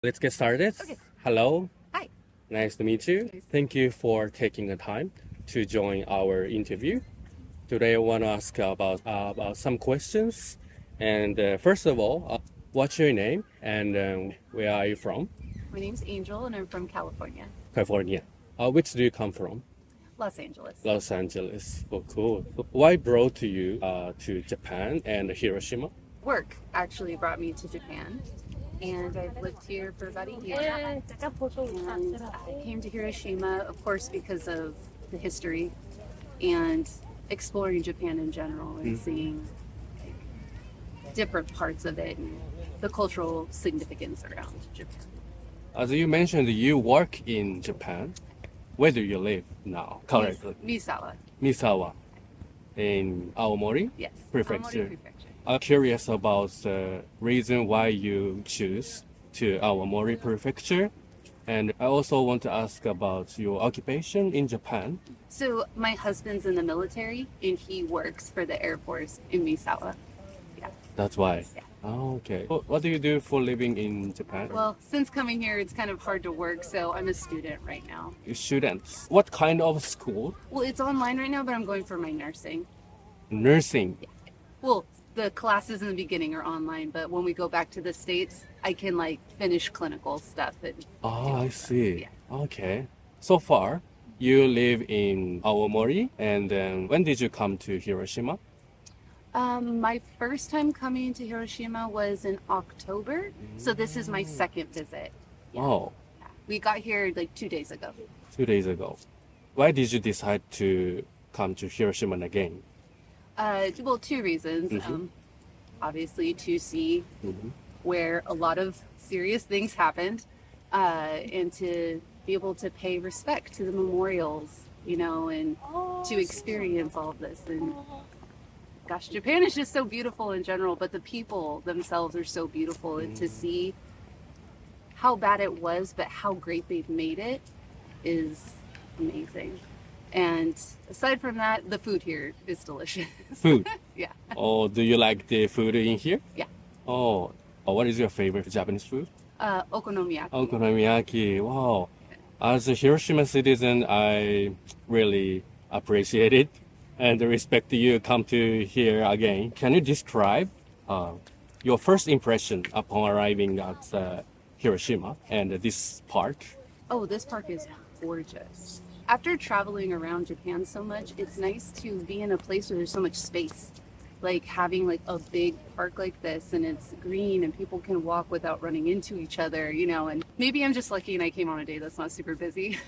Let's get started. Okay. Hello. Hi. Nice to meet you. Thank you for taking the time to join our interview. Today I want to ask about some questions. And first of all, what's your name and where are you from? My name's Angel and I'm from California, California. Which do you come from? Los Angeles. Los Angeles. Oh, cool. Why brought you to Japan and Hiroshima? Work actually brought me to Japan, and I've lived here for about a year. And I came to Hiroshima, of course, because of the history and exploring Japan in general and seeing different parts of it and the cultural significance around Japan. As you mentioned, you work in Japan. Where do you live now, currently? Misawa. Misawa, in Aomori Yes. Prefecture. Aomori Prefecture. I'm curious about the reason why you choose to Aomori Prefecture. And I also want to ask about your occupation in Japan. So my husband's in the military and he works for the Air Force in Misawa. Yeah. That's why. Yeah. Oh, okay. What do you do for living in Japan? Well, since coming here, it's kind of hard to work, so I'm a student right now. Students. What kind of school? Well, it's online right now, but I'm going for my nursing. Nursing. Well, the classes in the beginning are online, but when we go back to the States, I can finish clinical stuff. I see. Yeah. Okay. So far, you live in Aomori, and then when did you come to Hiroshima? My first time coming to Hiroshima was in October, so this is my second visit. Oh, Yeah. We got here 2 days ago. 2 days ago. Why did you decide to come to Hiroshima again? Well, two reasons. Obviously, to see where a lot of serious things happened, and to be able to pay respect to the memorials, and to experience all of this. And gosh, Japan is just so beautiful in general, but the people themselves are so beautiful, and to see how bad it was, but how great they've made it is amazing. And aside from that, the food here is delicious. Food. Yeah. Oh, do you like the food in here? Yeah. Oh, what is your favorite Japanese food? Okonomiyaki. Okonomiyaki. Wow. As a Hiroshima citizen, I really appreciate it and respect you come to here again. Can you describe your first impression upon arriving at Hiroshima and this park? Oh, this park is gorgeous. After traveling around Japan so much, it's nice to be in a place where there's so much space. Like having a big park like this, and it's green and people can walk without running into each other, and maybe I'm just lucky and I came on a day that's not super busy.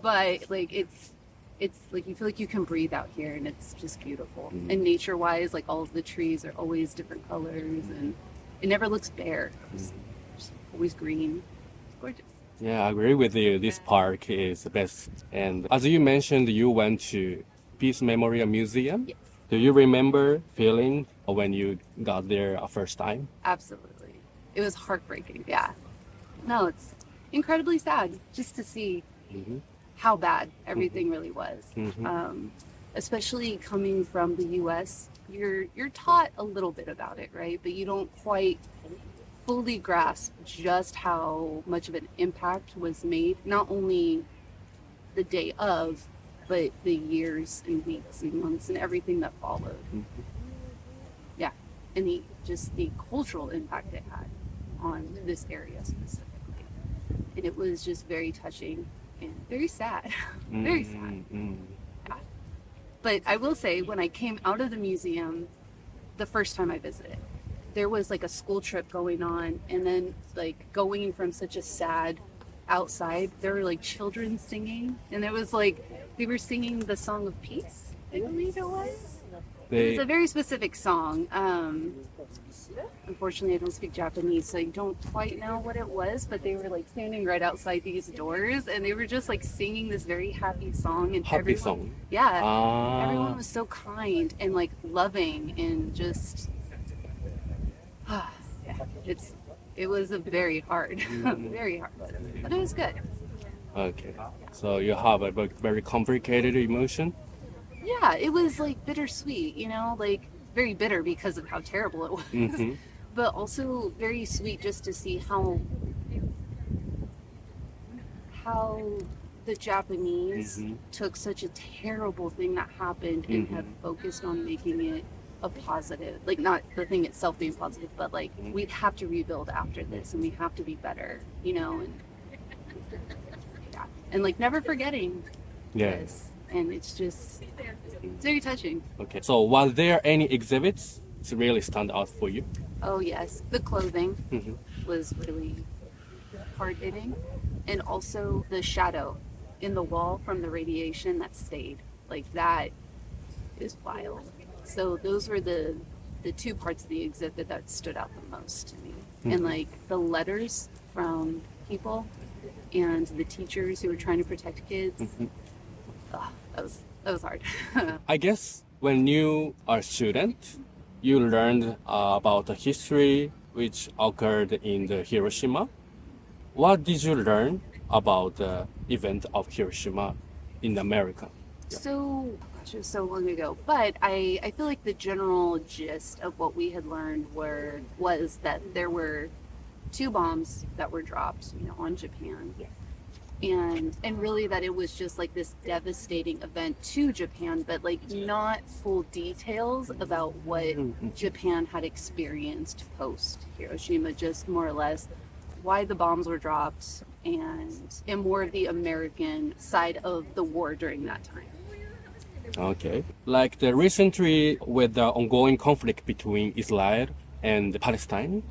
But it's you feel like you can breathe out here, and it's just beautiful. And nature wise, all of the trees are always different colors, and it never looks bare. It's just always green. It's gorgeous. Yeah, I agree with you. This park is the best. And as you mentioned, you went to Peace Memorial Museum. Yes. Do you remember feeling when you got there first time? Absolutely. It was heartbreaking. Yeah. No, it's incredibly sad just to see how bad everything really was. Especially coming from the U.S., you're taught a little bit about it, right? But you don't quite fully grasp just how much of an impact was made, not only the day of, but the years and weeks and months and everything that followed. Yeah, and the cultural impact it had on this area specifically. And it was just very touching and very sad. Very sad. Yeah. But I will say, when I came out of the museum the first time I visited, there was a school trip going on, and then going from such a sad outside, there were children singing, and it was they were singing the Song of Peace, I believe it was. It was a very specific song. Unfortunately, I don't speak Japanese, so I don't quite know what it was, but they were standing right outside these doors, and they were just singing this very happy song, and Happy everyone, song. yeah, everyone was so kind and loving, and just yeah, it was a very hard, very hard, but it was good. Okay. So you have a very complicated emotion? Yeah, it was bittersweet, very bitter because of how terrible it was, but also very sweet just to see how how the Japanese took such a terrible thing that happened and have focused on making it a positive, like not the thing itself being positive, but like we have to rebuild after this and we have to be better, you know, and yeah, and like never forgetting this, and it's very touching. Okay, so was there any exhibits that really stand out for you? Oh yes, the clothing was really hard-hitting, and also the shadow in the wall from the radiation that stayed, like that is wild. So those were the two parts of the exhibit that stood out the most to me. And like the letters from people and the teachers who were trying to protect kids, that was hard. I guess when you are a student, you learned about the history which occurred in the Hiroshima. What did you learn about the event of Hiroshima in America? So, gosh, it was so long ago, but I feel like the general gist of what we had learned was that there were 2 bombs that were dropped, you know, on Japan. And really that it was just like this devastating event to Japan, but like not full details about what Japan had experienced post Hiroshima, just more or less why the bombs were dropped and more of the American side of the war during that time. Okay. Like the recently with the ongoing conflict between Israel and Palestine,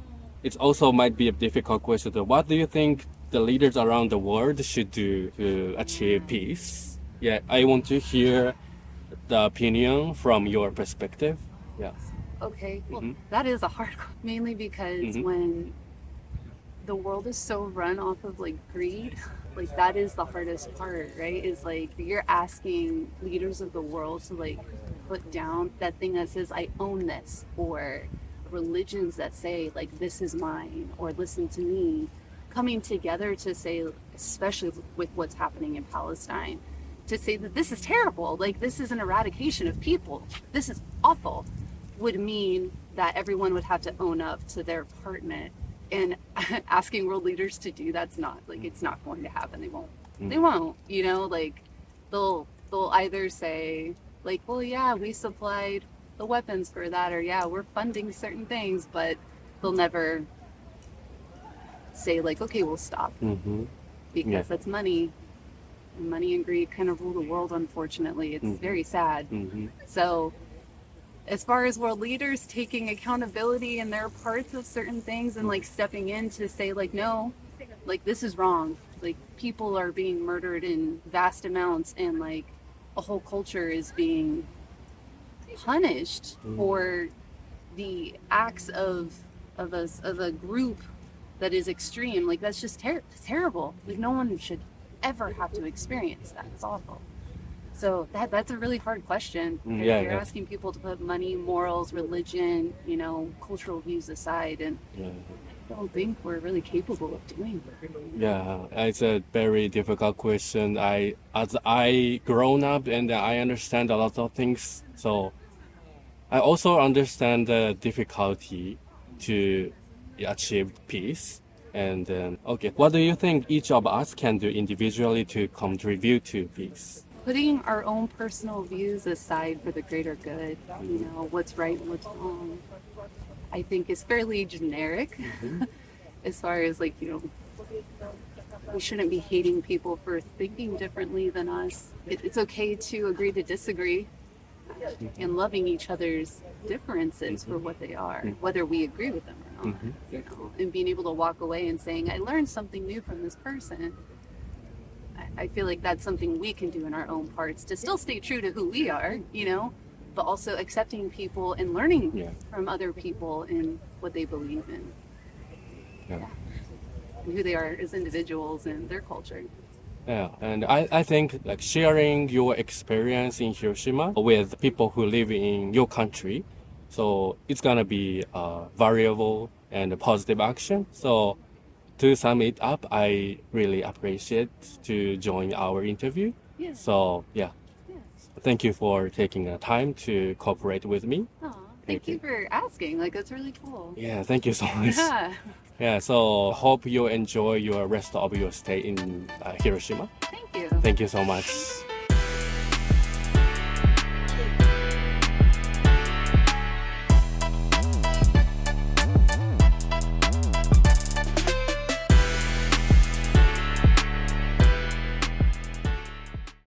it also might be a difficult question. What do you think the leaders around the world should do to achieve peace? Yeah, I want to hear the opinion from your perspective. Yeah. Okay, well, that is a hard one, mainly because when the world is so run off of like greed, like that is the hardest part, right? Is like you're asking leaders of the world to like put down that thing that says I own this, or religions that say like this is mine, or listen to me, coming together to say, especially with what's happening in Palestine, to say that this is terrible, like this is an eradication of people, this is awful, would mean that everyone would have to own up to their part in it. And asking world leaders to do that's not like, it's not going to happen. They won't, you know, like they'll either say like, well, yeah, we supplied the weapons for that, or yeah, we're funding certain things, but they'll never say like, okay, we'll stop, because that's money, and money and greed kind of rule the world. Unfortunately, it's very sad. So as far as world leaders taking accountability in their parts of certain things and like stepping in to say like, no, like this is wrong, like people are being murdered in vast amounts, and like a whole culture is being punished for the acts of a group that is extreme, like that's just terrible. Like no one should ever have to experience that. It's awful. So that's a really hard question. You're asking people to put money, morals, religion, you know, cultural views aside, and I don't think we're really capable of doing that. Yeah, it's a very difficult question. As I grown up and I understand a lot of things, so I also understand the difficulty to achieve peace. And okay, what do you think each of us can do individually to contribute to peace? Putting our own personal views aside for the greater good, you know, what's right and what's wrong, I think is fairly generic as far as like, you know, we shouldn't be hating people for thinking differently than us. It's okay to agree to disagree, and loving each other's differences for what they are, whether we agree with them or not, you know, and being able to walk away and saying, I learned something new from this person. I feel like that's something we can do in our own parts to still stay true to who we are, you know, but also accepting people and learning from other people and what they believe in. And who they are as individuals and their culture. Yeah, and I think like sharing your experience in Hiroshima with people who live in your country, so it's gonna be a variable and a positive action. So to sum it up, I really appreciate to join our interview. So yeah, thank you for taking the time to cooperate with me. Thank you for asking. Like, that's really cool. Yeah, thank you so much. Yeah. Yeah, so hope you enjoy your rest of your stay in Hiroshima. Thank you. Thank you so much.